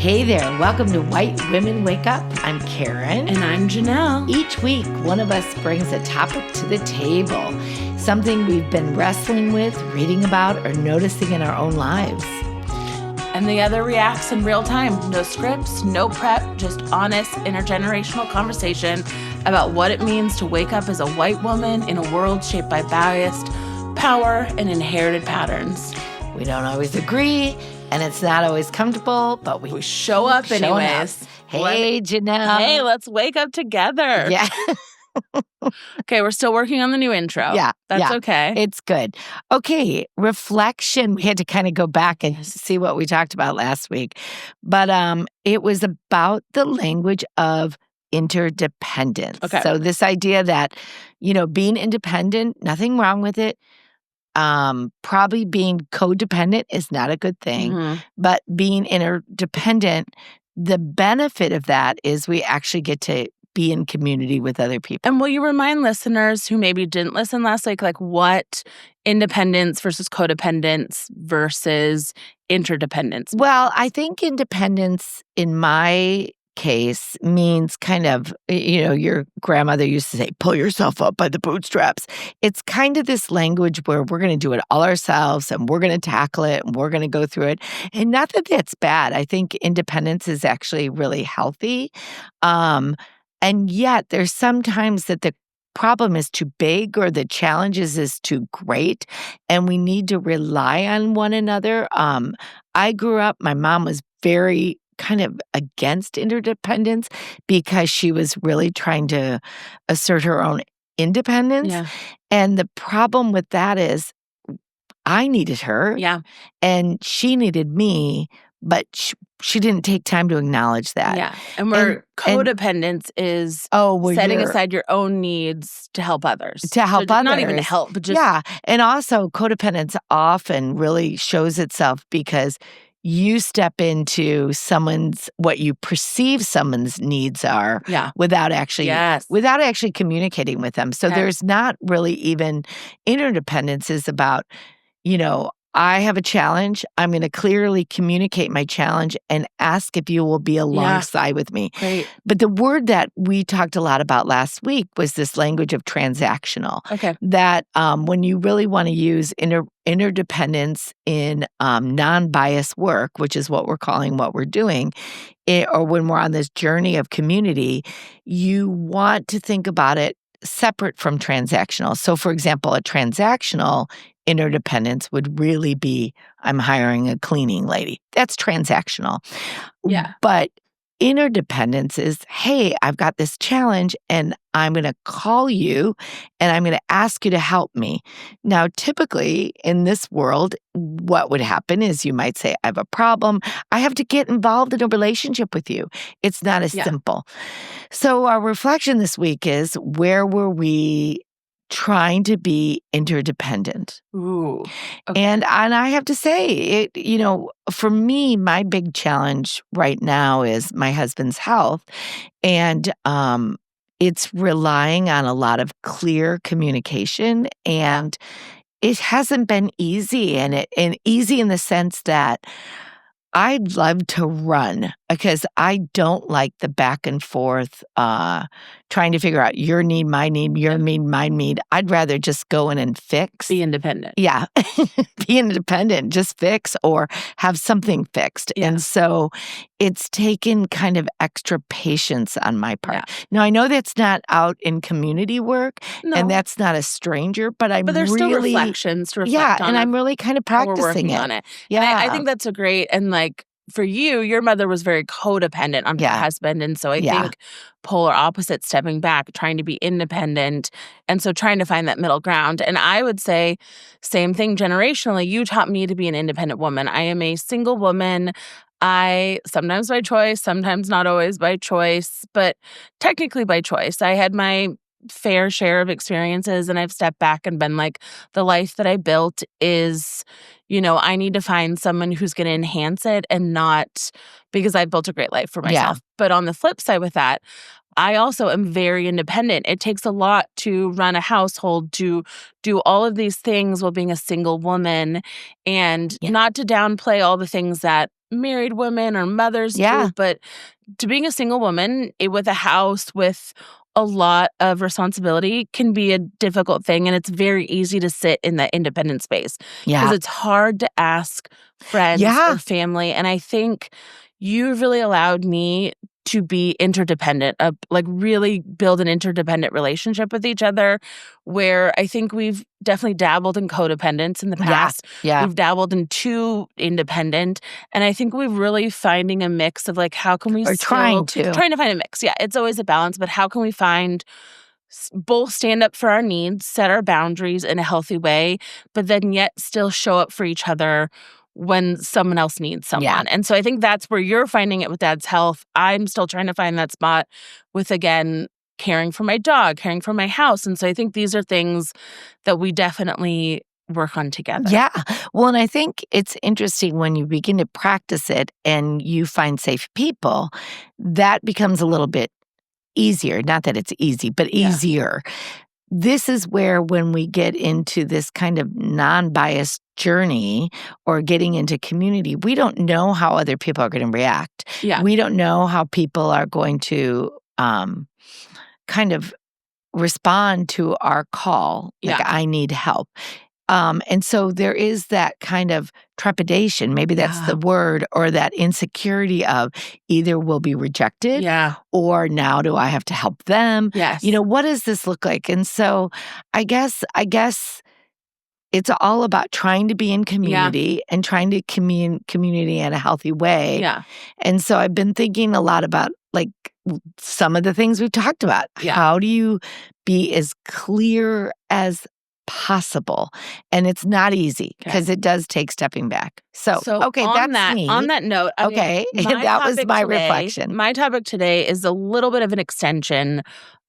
Hey there, welcome to White Women Wake Up. I'm Karen. And I'm Janelle. Each week, one of us brings a topic to the table, something we've been wrestling with, reading about, or noticing in our own lives. And the other reacts in real time. No scripts, no prep, just honest intergenerational conversation about what it means to wake up as a white woman in a world shaped by biased power and inherited patterns. We don't always agree, and it's not always comfortable, but we show up anyways. Hey, Janelle. Hey, let's wake up together. Yeah. Okay, we're still working on the new intro. Yeah. That's okay. It's good. Okay, reflection. We had to kind of go back and see what we talked about last week. But it was about the language of interdependence. Okay. So this idea that, being independent, nothing wrong with it. Probably being codependent is not a good thing, but being interdependent, the benefit of that is we actually get to be in community with other people. And will you remind listeners who maybe didn't listen last week, like what independence versus codependence versus interdependence? Well, I think independence in my case means kind of, your grandmother used to say, pull yourself up by the bootstraps. It's kind of this language where we're going to do it all ourselves and we're going to tackle it and we're going to go through it. And not that that's bad. I think independence is actually really healthy. And yet there's sometimes that the problem is too big or the challenges is too great and we need to rely on one another. I grew up, my mom was very kind of against interdependence because she was really trying to assert her own independence. Yeah. And the problem with that is I needed her and she needed me, but she didn't take time to acknowledge that. Yeah. And where codependence is setting aside your own needs to help others. To help others. Not even to help, but just... Yeah. And also codependence often really shows itself because you step into what you perceive someone's needs are without actually communicating with them. So there's not really even interdependence is about, I have a challenge. I'm going to clearly communicate my challenge and ask if you will be alongside with me. Great. But the word that we talked a lot about last week was this language of transactional. Okay. That when you really want to use interdependence in non-biased work, which is what we're calling what we're doing, or when we're on this journey of community, you want to think about it separate from transactional. So, for example, a transactional interdependence would really be, I'm hiring a cleaning lady. That's transactional. Yeah. But interdependence is, hey, I've got this challenge and I'm going to call you and I'm going to ask you to help me. Now, typically in this world, what would happen is you might say, I have a problem. I have to get involved in a relationship with you. It's not as simple. So our reflection this week is, where were we trying to be interdependent? Ooh. Okay. And I have to say, for me, my big challenge right now is my husband's health. And it's relying on a lot of clear communication. And it hasn't been easy. And easy in the sense that I'd love to run because I don't like the back and forth, trying to figure out your need, my need, your need, my need. I'd rather just go in and fix. Be independent. Yeah. Be independent, just fix or have something fixed. Yeah. And so it's taken kind of extra patience on my part. Yeah. Now, I know that's not out in community work and that's not a stranger, but there's still reflections to reflect on. And I'm really kind of practicing on it. Yeah. And I think that's a great, and like, for you, your mother was very codependent on her husband. And so I think polar opposite, stepping back, trying to be independent. And so trying to find that middle ground. And I would say same thing generationally. You taught me to be an independent woman. I am a single woman. I sometimes by choice, sometimes not always by choice, but technically by choice. I had my fair share of experiences and I've stepped back and been like, the life that I built is, I need to find someone who's going to enhance it and not because I've built a great life for myself. Yeah. But on the flip side with that, I also am very independent. It takes a lot to run a household, to do all of these things while being a single woman, and not to downplay all the things that married women or mothers do, but to being a single woman with a house with a lot of responsibility can be a difficult thing. And it's very easy to sit in that independent space because it's hard to ask friends or family. And I think you've really allowed me to be interdependent, like really build an interdependent relationship with each other, where I think we've definitely dabbled in codependence in the past. We've dabbled in too independent. And I think we're really finding a mix of like, how can we trying to find a mix. Yeah, it's always a balance, but how can we find both stand up for our needs, set our boundaries in a healthy way, but then yet still show up for each other when someone else needs someone. And so I think that's where you're finding it with Dad's health. I'm still trying to find that spot with, again, caring for my dog, caring for my house. And so I think these are things that we definitely work on together. Yeah. Well, and I think it's interesting when you begin to practice it and you find safe people, that becomes a little bit easier. Not that it's easy, but easier. This is where when we get into this kind of non-biased journey or getting into community, we don't know how other people are going to react. We don't know how people are going to kind of respond to our call, like, I need help. And so there is that kind of trepidation, maybe that's the word, or that insecurity of either we'll be rejected or now do I have to help them? What does this look like? And so I guess it's all about trying to be in community and trying to community in a healthy way. And so I've been thinking a lot about like some of the things we've talked about. How do you be as clear as possible? And it's not easy because it does take stepping back. So okay, that's me. On that note, okay, that was my reflection. My topic today is a little bit of an extension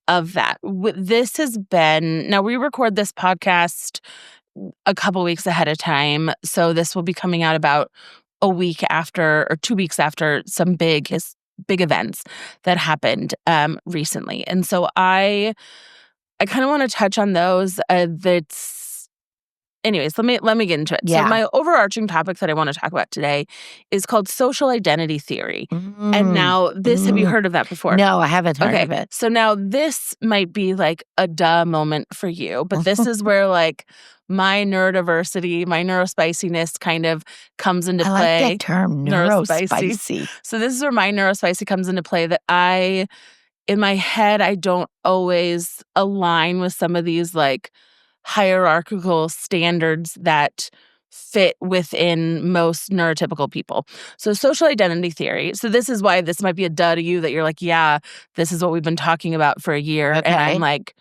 of that. This has been, now we record this podcast a couple weeks ahead of time. So this will be coming out about a week after or 2 weeks after some big events that happened recently. And so I kind of want to touch on those. Anyways, let me get into it. So my overarching topic that I want to talk about today is called social identity theory. And now have you heard of that before? No, I haven't heard of it. So now this might be like a duh moment for you, but this is where like my neurodiversity, my neurospiciness kind of comes into play. I like that term, neurospicy. So this is where my neurospicy comes into play, that in my head, I don't always align with some of these like hierarchical standards that fit within most neurotypical people. So social identity theory. So this is why this might be a duh to you, that you're like, yeah, this is what we've been talking about for a year. And I'm like,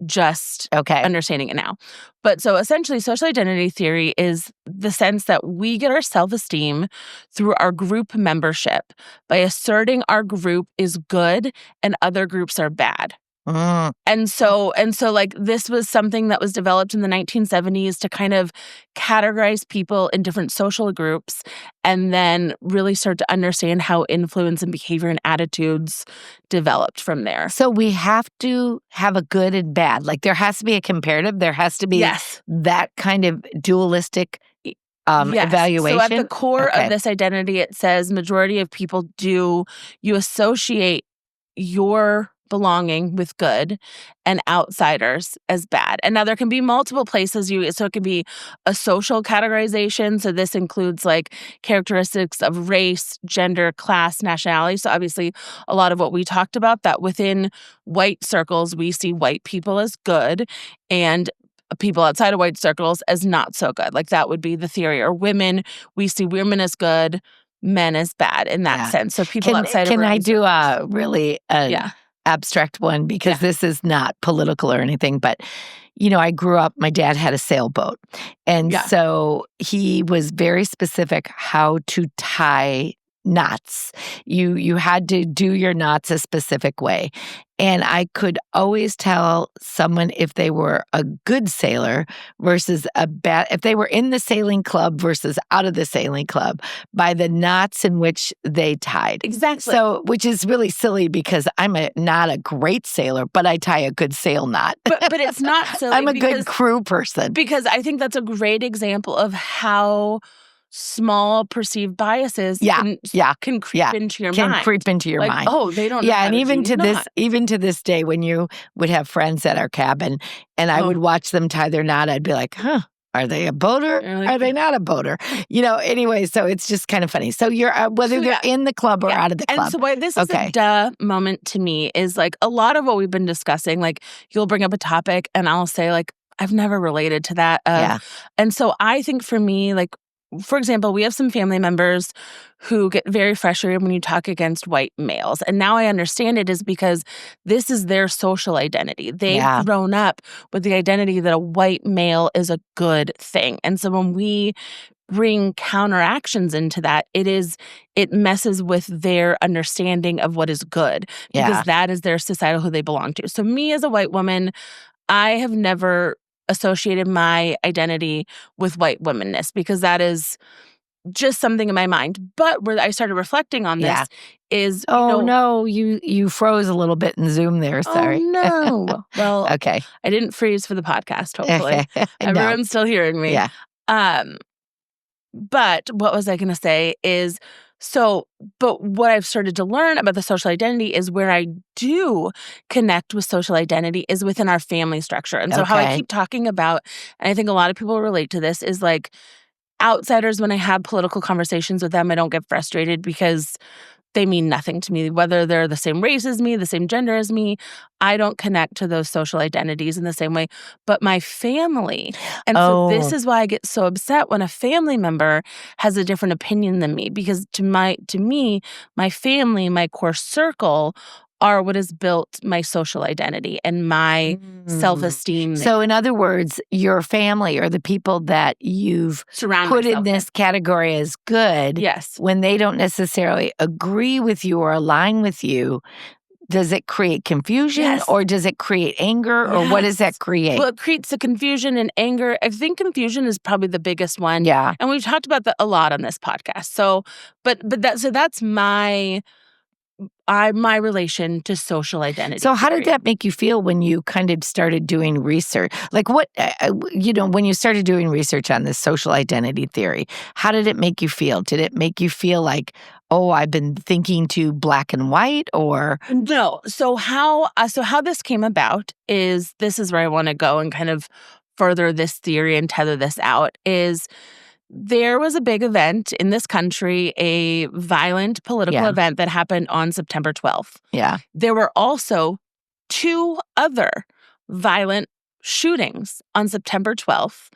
just understanding it now. But so essentially, social identity theory is the sense that we get our self-esteem through our group membership by asserting our group is good and other groups are bad. And so like this was something that was developed in the 1970s to kind of categorize people in different social groups and then really start to understand how influence and behavior and attitudes developed from there. So we have to have a good and bad. Like there has to be a comparative. There has to be that kind of dualistic evaluation. So at the core of this identity, it says majority of people you associate your belonging with good and outsiders as bad. And now there can be multiple places so it can be a social categorization. So this includes like characteristics of race, gender, class, nationality. So obviously a lot of what we talked about, that within white circles, we see white people as good and people outside of white circles as not so good. Like that would be the theory. Or women, we see women as good, men as bad in that sense. So people outside of Can I do a really abstract one, because this is not political or anything, but I grew up, my dad had a sailboat. And so he was very specific how to tie knots. You had to do your knots a specific way. And I could always tell someone if they were a good sailor versus a bad, if they were in the sailing club versus out of the sailing club, by the knots in which they tied. Exactly. So, which is really silly because I'm not a great sailor, but I tie a good sail knot. But it's not silly. I'm a good crew person. Because I think that's a great example of how small perceived biases can creep into your mind. Can creep into your mind. Oh, they don't know Yeah, how and even to this day, when you would have friends at our cabin and I would watch them tie their knot, I'd be like, huh, are they a boater? Are they not a boater? Anyway, so it's just kind of funny. So you're, whether they're in the club or out of the club. And so why this is a duh moment to me is like a lot of what we've been discussing, like you'll bring up a topic and I'll say like, I've never related to that. And so I think for me, like, for example, we have some family members who get very frustrated when you talk against white males. And now I understand it is because this is their social identity. They've grown up with the identity that a white male is a good thing. And so when we bring counteractions into that, it messes with their understanding of what is good because that is their societal who they belong to. So me as a white woman, I have never associated my identity with white womanness because that is just something in my mind. But where I started reflecting on this is, no, you froze a little bit in Zoom there. Sorry. Oh, no. Well, okay. I didn't freeze for the podcast, hopefully. Everyone's still hearing me. Yeah. But what was I going to say is, but what I've started to learn about the social identity is where I do connect with social identity is within our family structure. And so how I keep talking about, and I think a lot of people relate to this, is like outsiders, when I have political conversations with them, I don't get frustrated because they mean nothing to me. Whether they're the same race as me, the same gender as me, I don't connect to those social identities in the same way. But my family, and so this is why I get so upset when a family member has a different opinion than me, because to me, my family, my core circle are what has built my social identity and my self-esteem. So in other words, your family or the people that you've put in this category as good, when they don't necessarily agree with you or align with you, does it create confusion or does it create anger or what does that create? Well, it creates the confusion and anger. I think confusion is probably the biggest one. Yeah. And we've talked about that a lot on this podcast. So, that's my relation to social identity. So how did that make you feel when you kind of started doing research? Like what, when you started doing research on this social identity theory, how did it make you feel? Did it make you feel like, oh, I've been thinking too black and white or? No. So how this came about is, this is where I want to go and kind of further this theory and tether this out, is there was a big event in this country, a violent political event that happened on September 12th. Yeah. There were also 2 other violent shootings on September 12th,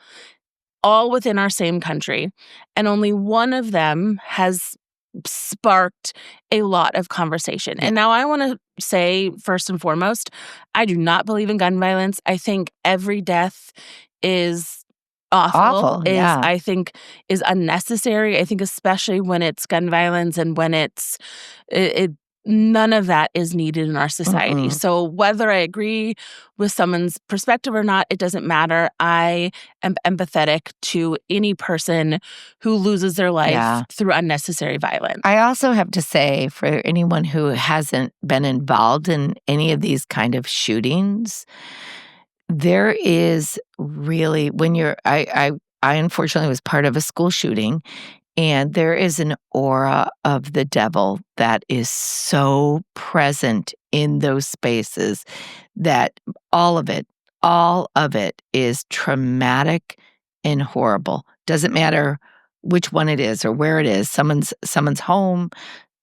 all within our same country. And only one of them has sparked a lot of conversation. And now I want to say, first and foremost, I do not believe in gun violence. I think every death is awful, I think is unnecessary. I think especially when it's gun violence and when it's none of that is needed in our society. So whether I agree with someone's perspective or not, it doesn't matter. I am empathetic to any person who loses their life through unnecessary violence. I also have to say, for anyone who hasn't been involved in any of these kind of shootings, there is really, when I unfortunately was part of a school shooting, and there is an aura of the devil that is so present in those spaces that all of it is traumatic and horrible. Doesn't matter which one it is or where it is, someone's home,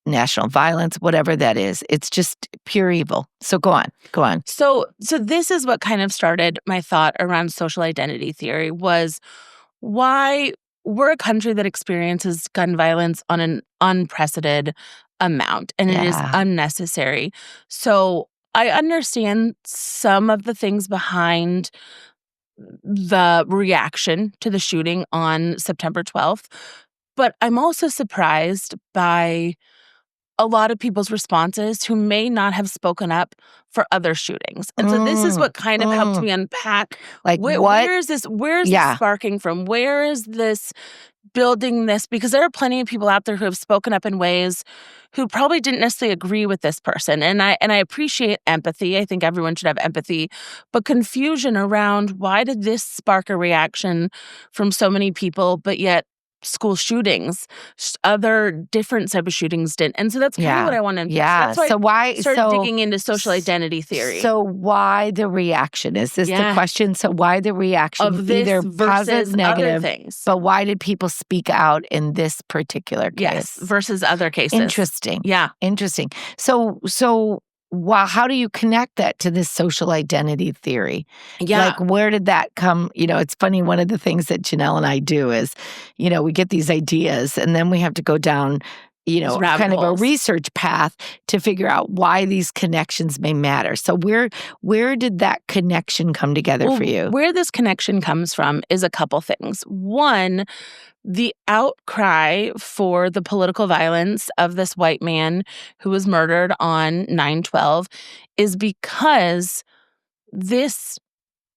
national violence, whatever that is. It's just pure evil. So go on. So this is what kind of started my thought around social identity theory, was why we're a country that experiences gun violence on an unprecedented amount, and it is unnecessary. So I understand some of the things behind the reaction to the shooting on September 12th, but I'm also surprised by a lot of people's responses who may not have spoken up for other shootings. And so this is what kind of helped me unpack, like, where is this sparking from? Where is this building this? Because there are plenty of people out there who have spoken up in ways who probably didn't necessarily agree with this person. And I appreciate empathy. I think everyone should have empathy. But confusion around, why did this spark a reaction from so many people, but yet school shootings, other different type of shootings didn't. And so that's kind of what I want to. Yeah. That's why I started digging into social identity theory. So why the reaction? Is this the question? So why the reaction of this either positive, negative, other things? But why did people speak out in this particular case? Yes, versus other cases. Interesting. Yeah. Interesting. So how do you connect that to this social identity theory? Yeah. Like, where did that come? It's funny. One of the things that Janelle and I do is, we get these ideas and then we have to go down, kind of a research path to figure out why these connections may matter. So where did that connection come together for you? Where this connection comes from is a couple things. One, the outcry for the political violence of this white man who was murdered on 9/12 is because this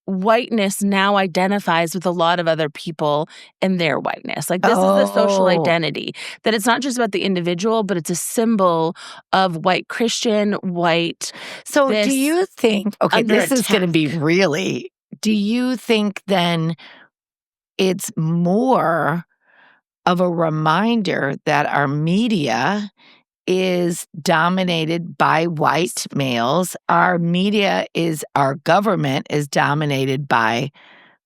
whiteness now identifies with a lot of other people and their whiteness. Like, this is the social identity, that it's not just about the individual, but it's a symbol of white Christian, white. So do you think, this is going to be really, do you think then it's more of a reminder that our media is dominated by white males? Our government is dominated by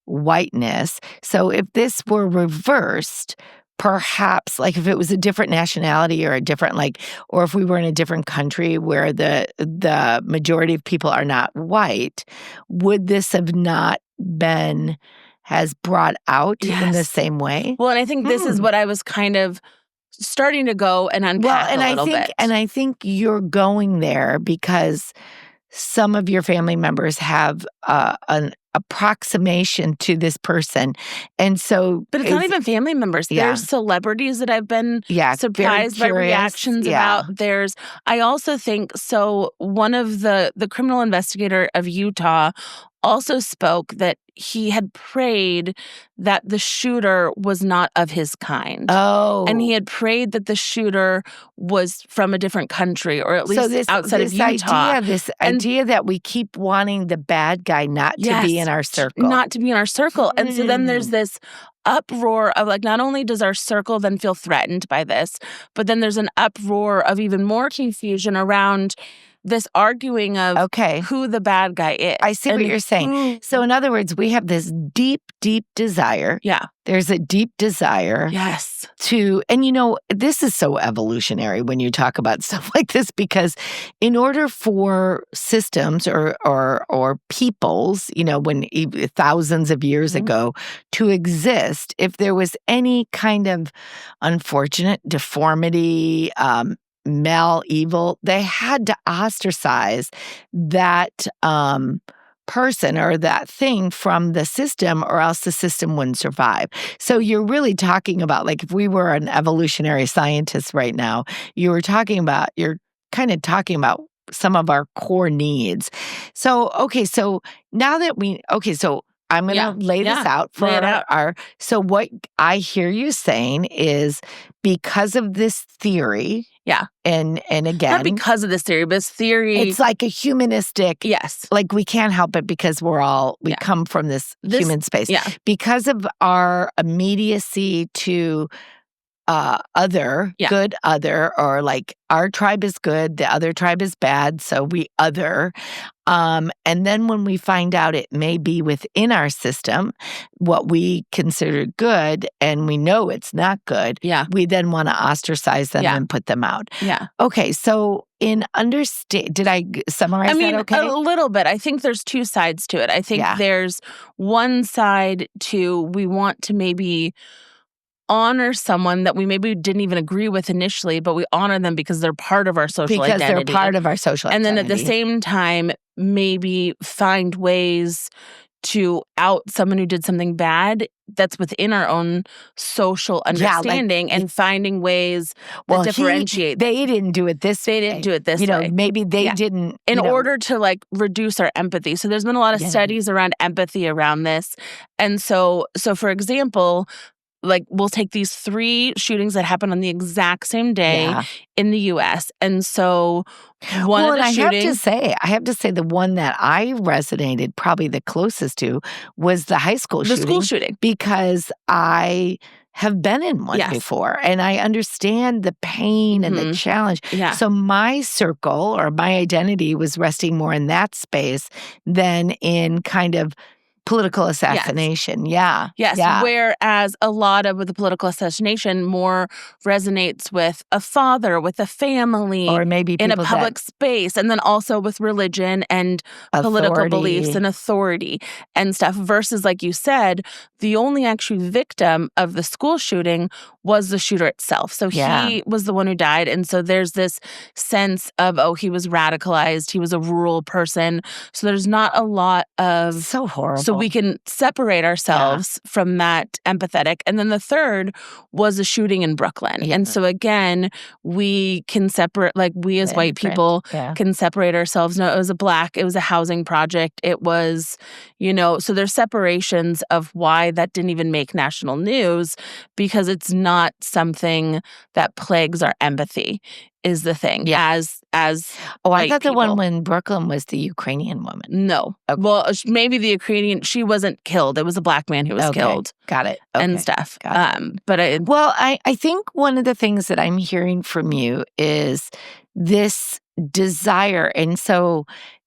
whiteness. So if this were reversed, perhaps, like if it was a different nationality or a different, or if we were in a different country where the majority of people are not white, would this have not been has brought out in the same way? Well, and I think this is what I was kind of starting to go and unpack a little bit. And I think you're going there because some of your family members have an approximation to this person. And so... But it's not even family members. Yeah. There's celebrities that I've been surprised by reactions about. I also think, so one of the criminal investigator of Utah also spoke that he had prayed that the shooter was not of his kind. Oh. And he had prayed that the shooter was from a different country, or at least outside of Utah. This idea that we keep wanting the bad guy not to be in our circle. Not to be in our circle. And so then there's this uproar of, like, not only does our circle then feel threatened by this, but then there's an uproar of even more confusion around this arguing of who the bad guy is. I see what you're saying. So in other words, we have this deep, deep desire. Yeah. There's a deep desire. Yes. And this is so evolutionary when you talk about stuff like this, because in order for systems or peoples, when thousands of years ago to exist, if there was any kind of unfortunate deformity, evil, they had to ostracize that person or that thing from the system, or else the system wouldn't survive. So you're really talking about, like, if we were an evolutionary scientist right now, you're kind of talking about some of our core needs. So, so now that so I'm going to lay this out for so what I hear you saying is, because of this theory. Yeah. And again, not because of this theory, but this theory. It's like a humanistic. Yes. Like, we can't help it because we come from this human space. Yeah. Because of our immediacy to good other, or like our tribe is good, the other tribe is bad, so we other. And then when we find out it may be within our system what we consider good, and we know it's not good, we then want to ostracize them and put them out. Yeah. Okay, so did I summarize that okay? A little bit. I think there's two sides to it. I think there's one side to, we want to maybe honor someone that we maybe didn't even agree with initially, but we honor them because they're part of our social identity. Because they're part of our social identity. And then at the same time, maybe find ways to out someone who did something bad that's within our own social understanding, and finding ways to differentiate. They didn't do it this way. They didn't do it this way. Maybe they didn't. In order to, reduce our empathy. So there's been a lot of studies around empathy around this. And so for example, we'll take these 3 shootings that happened on the exact same day in the U.S. And so one of the shootings... I have to say the one that I resonated probably the closest to was the high school shooting. The school shooting. Because I have been in one before, and I understand the pain and the challenge. Yeah. So my circle or my identity was resting more in that space than in kind of political assassination. Yes. Whereas a lot of with the political assassination more resonates with a father, with a family, or maybe in a public space, and then also with religion and political beliefs and authority and stuff. Versus, like you said, the only actual victim of the school shooting was the shooter itself. So he was the one who died. And so there's this sense of, he was radicalized. He was a rural person. So there's not a lot of... So horrible. So we can separate ourselves from that empathetic. And then the third was a shooting in Brooklyn. Yeah. And so again, we can separate, like we as white people can separate ourselves. No, it was a housing project. It was, so there's separations of why that didn't even make national news, because it's not something that plagues our empathy. Is the thing as I thought the one when Brooklyn was the Ukrainian woman. No. Okay. Well, maybe the Ukrainian, she wasn't killed. It was a black man who was killed. Got it. And stuff. But I think one of the things that I'm hearing from you is this desire. And so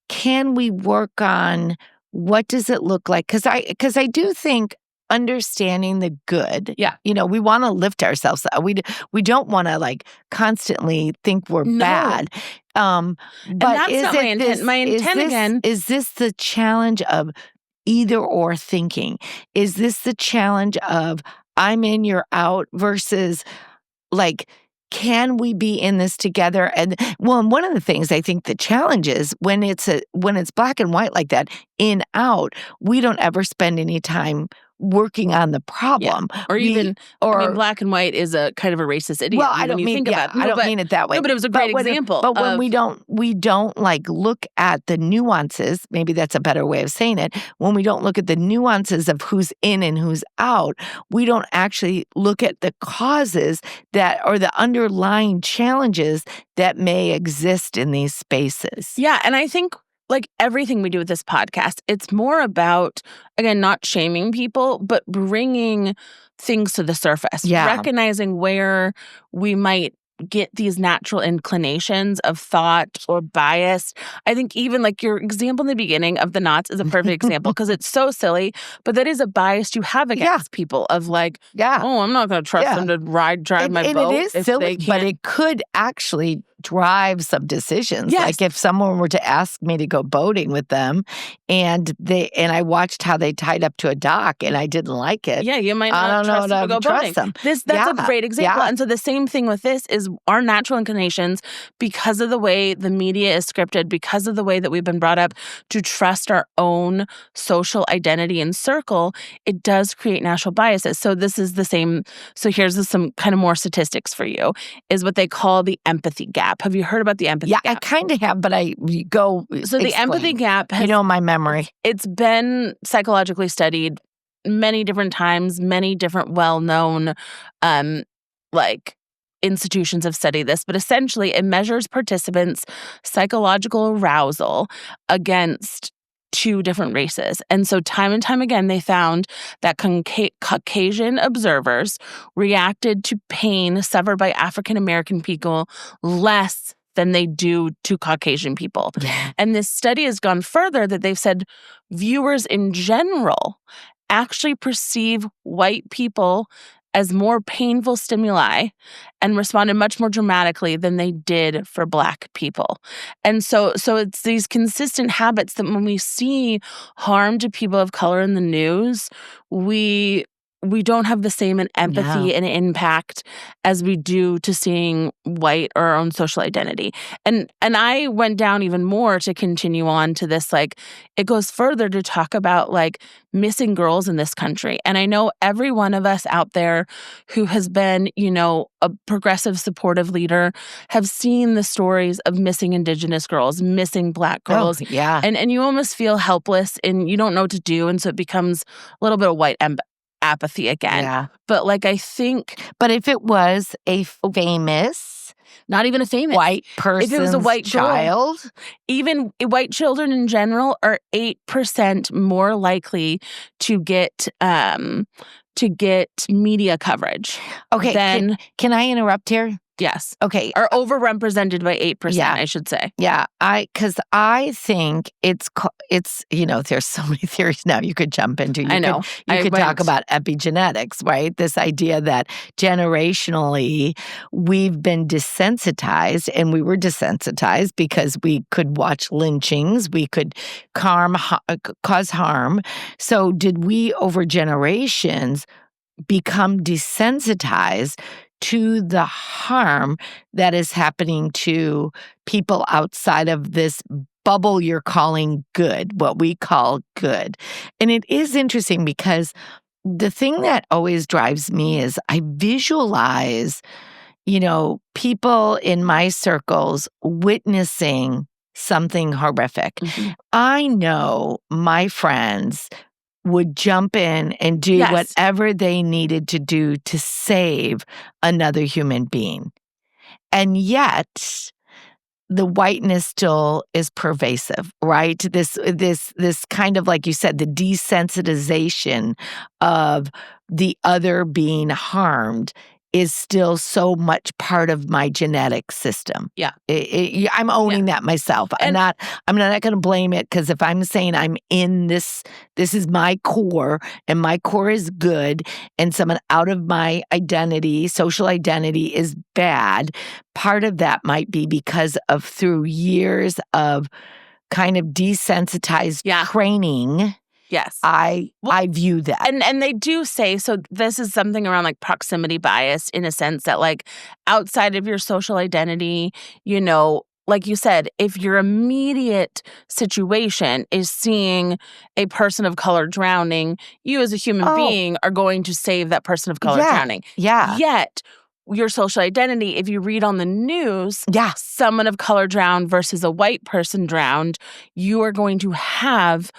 can we work on what does it look like? Because I do think understanding the good. Yeah. We want to lift ourselves up. We don't want to constantly think we're bad. But that's not my intent. My intent again. Is this the challenge of either or thinking? Is this the challenge of I'm in, you're out versus can we be in this together? And one of the things I think the challenge is when it's black and white like that, in, out, we don't ever spend any time working on the problem. Yeah. Or black and white is a kind of a racist idiom. Well, I don't mean it that way. No, but it was a great example. But when we don't look at the nuances, maybe that's a better way of saying it. When we don't look at the nuances of who's in and who's out, we don't actually look at the causes or the underlying challenges that may exist in these spaces. Yeah, and I think everything we do with this podcast, it's more about, again, not shaming people, but bringing things to the surface. Yeah. Recognizing where we might get these natural inclinations of thought or bias. I think even your example in the beginning of the knots is a perfect example because it's so silly, but that is a bias you have against people of I'm not going to trust them to drive my boat. It is silly, but it could actually drive some decisions. Yes. If someone were to ask me to go boating with them and I watched how they tied up to a dock and I didn't like it. Yeah, you might not trust them to go boating. That's a great example. And so the same thing with this is our natural inclinations, because of the way the media is scripted, because of the way that we've been brought up to trust our own social identity and circle, it does create natural biases. So this is the same. So here's some kind of more statistics for you, is what they call the empathy gap. Have you heard about the empathy gap? Yeah, I kind of have, but So explain. The empathy gap has... my memory. It's been psychologically studied many different times. Many different well-known institutions have studied this. But essentially, it measures participants' psychological arousal against two different races. And so time and time again, they found that Caucasian observers reacted to pain suffered by African-American people less than they do to Caucasian people. Yeah. And this study has gone further that they've said viewers in general actually perceive white people as more painful stimuli and responded much more dramatically than they did for Black people. And so it's these consistent habits that when we see harm to people of color in the news, we don't have the same empathy and impact as we do to seeing white or our own social identity. And I went down even more to continue on to this, it goes further to talk about missing girls in this country. And I know every one of us out there who has been, a progressive supportive leader have seen the stories of missing Indigenous girls, missing Black girls. Oh, yeah. And you almost feel helpless and you don't know what to do. And so it becomes a little bit of white apathy again. Yeah. But I think... But if it was a famous... Not even a famous... white person's if it was a white child... Girl, even white children in general are 8% more likely to get to get media coverage. Okay, Then can I interrupt here? Yes. Okay. Or overrepresented by 8%, I should say. Yeah. Because I think it's, there's so many theories now you could jump into. You could talk about epigenetics, right? This idea that generationally we've been desensitized, and we were desensitized because we could watch lynchings, we could cause harm. So did we over generations become desensitized to the harm that is happening to people outside of this bubble you're calling good, what we call good? And it is interesting because the thing that always drives me is I visualize, people in my circles witnessing something horrific. Mm-hmm. I know my friends would jump in and do whatever they needed to do to save another human being. And yet, the whiteness still is pervasive, right? This kind of, like you said, the desensitization of the other being harmed is still so much part of my genetic system. Yeah. I'm owning that myself. I'm not going to blame it, because if I'm saying I'm in this is my core, and my core is good, and someone out of my identity, social identity, is bad, part of that might be because of through years of kind of desensitized training. Yes. I view that. And they do say, so this is something around like proximity bias, in a sense that like outside of your social identity, like you said, if your immediate situation is seeing a person of color drowning, you as a human being are going to save that person of color drowning. Yeah. Yet your social identity, if you read on the news, someone of color drowned versus a white person drowned, you are going to have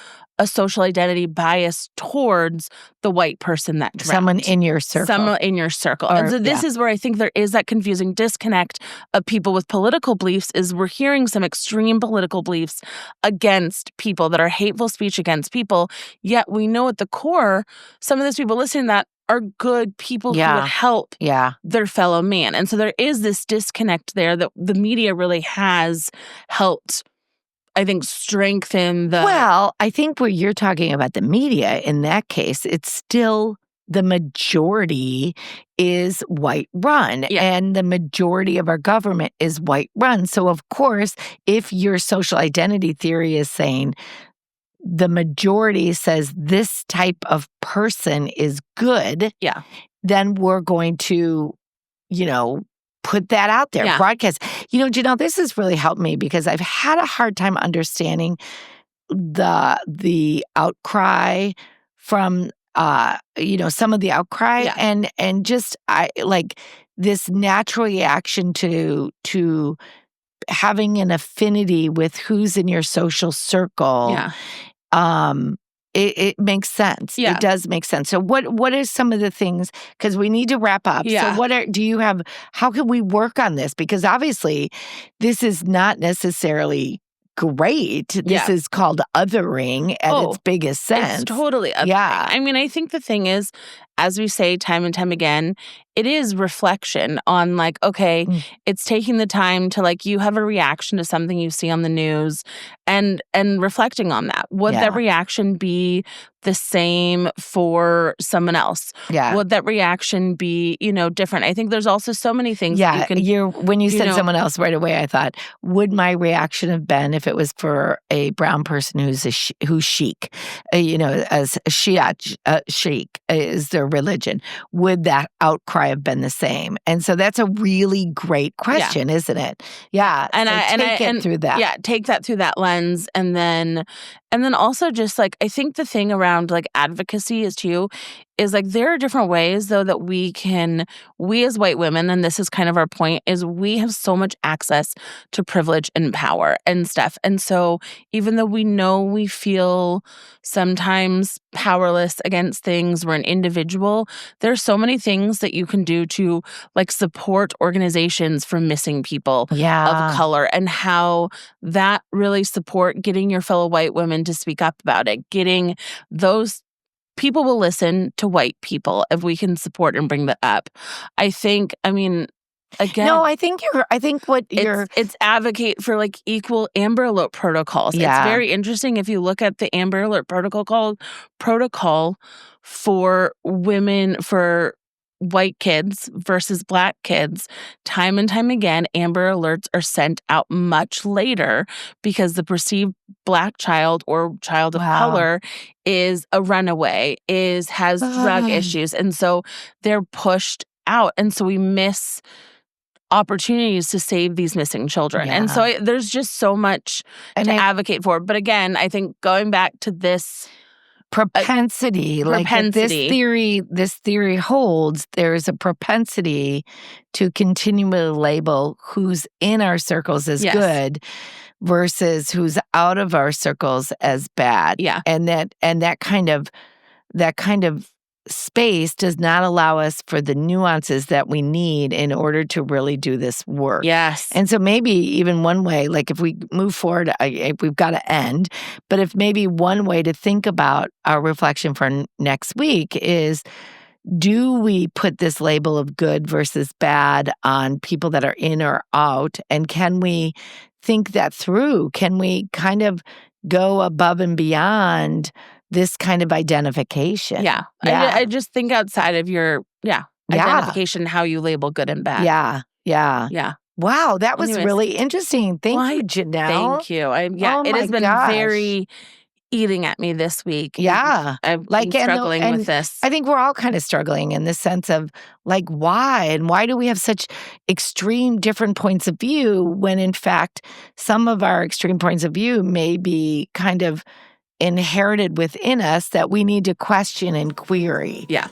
a social identity bias towards the white person that drowned. Someone in your circle. And so this is where I think there is that confusing disconnect of people with political beliefs, is we're hearing some extreme political beliefs against people that are hateful speech against people, yet we know at the core, some of those people listening to that are good people who would help their fellow man. And so there is this disconnect there that the media really has helped, I think, strengthen the... Well, I think where you're talking about the media, in that case, it's still the majority is white run, and the majority of our government is white run. So, of course, if your social identity theory is saying the majority says this type of person is good, then we're going to, put that out there, broadcast. Janelle, this has really helped me, because I've had a hard time understanding the outcry from, some of the outcry, and just this natural reaction to having an affinity with who's in your social circle. It makes sense. Yeah. It does make sense. So what are some of the things, because we need to wrap up. Yeah. So how can we work on this? Because obviously this is not necessarily great. This is called othering at its biggest sense. It's totally othering. Yeah. I mean, I think the thing is, as we say time and time again, it is reflection on it's taking the time to you have a reaction to something you see on the news and reflecting on that. Would that reaction be the same for someone else? Yeah. Would that reaction be, different? I think there's also so many things that you can... When you said someone else right away, I thought, would my reaction have been if it was for a brown person who's Sikh, as Shiite, Sikh is their religion? Would that outcry have been the same? And so that's a really great question, isn't it? Yeah. And take it through that. Yeah, take that through that lens. And then also just I think the thing around advocacy is there are different ways though that we as white women, and this is kind of our point, is we have so much access to privilege and power and stuff. And so even though we know we feel sometimes powerless against things, we're an individual, there's so many things that you can do to support organizations for missing people of color, and how that really support getting your fellow white women to speak up about it, getting those people will listen to white people if we can support and bring that up. I think, I mean, again, no, I think what you're it's advocate for like equal Amber Alert protocols. It's very interesting if you look at the Amber Alert protocol for women, for white kids versus Black kids. Time and time again, Amber Alerts are sent out much later because the perceived Black child or child of color is a runaway, has drug issues, and so they're pushed out, and so we miss opportunities to save these missing children. And so there's just so much to advocate for. But again, I think going back to this propensity, like this theory holds, there's a propensity to continually label who's in our circles as good versus who's out of our circles as bad. Yeah. And that kind of space does not allow us for the nuances that we need in order to really do this work. Yes. And so maybe even one way, like if we move forward, we've got to end, but if maybe one way to think about our reflection for next week is, do we put this label of good versus bad on people that are in or out? And can we think that through? Can we kind of go above and beyond this kind of identification? Yeah. I just think outside of your identification, how you label good and bad. Yeah. Wow, that was really interesting. Thank you, Janelle. Thank you. It has been very eating at me this week. Yeah. I've been struggling with this. I think we're all kind of struggling in the sense of like, why? And why do we have such extreme different points of view when in fact some of our extreme points of view may be kind of inherited within us that we need to question and query. Yeah.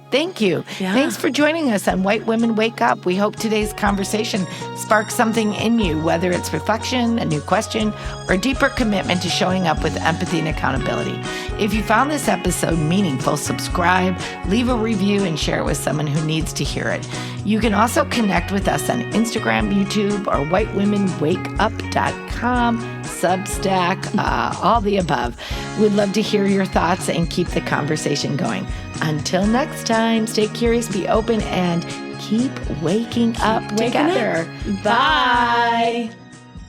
Thank you. Yeah. Thanks for joining us on White Women Wake Up. We hope today's conversation sparks something in you, whether it's reflection, a new question, or a deeper commitment to showing up with empathy and accountability. If you found this episode meaningful, subscribe, leave a review, and share it with someone who needs to hear it. You can also connect with us on Instagram, YouTube, or whitewomenwakeup.com, Substack, all the above. We'd love to hear your thoughts and keep the conversation going. Until next time, stay curious, be open, and keep waking up together. Bye.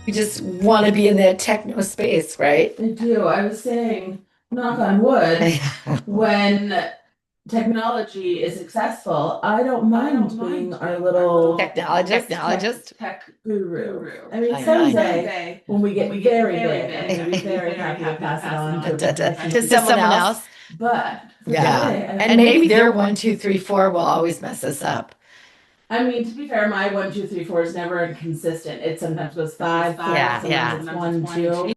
You just want to be in that techno space, right? I do. I was saying, knock on wood, when technology is successful, I don't mind being our little technologist. Tech guru. I mean, someday when we get very big, I'm be very happy to pass it on to someone else. But and maybe their 1, 2, 3, 4 will always mess us up. I mean, to be fair, my 1, 2, 3, 4 is never inconsistent. It sometimes goes 5, 4, sometimes it's 1, 2.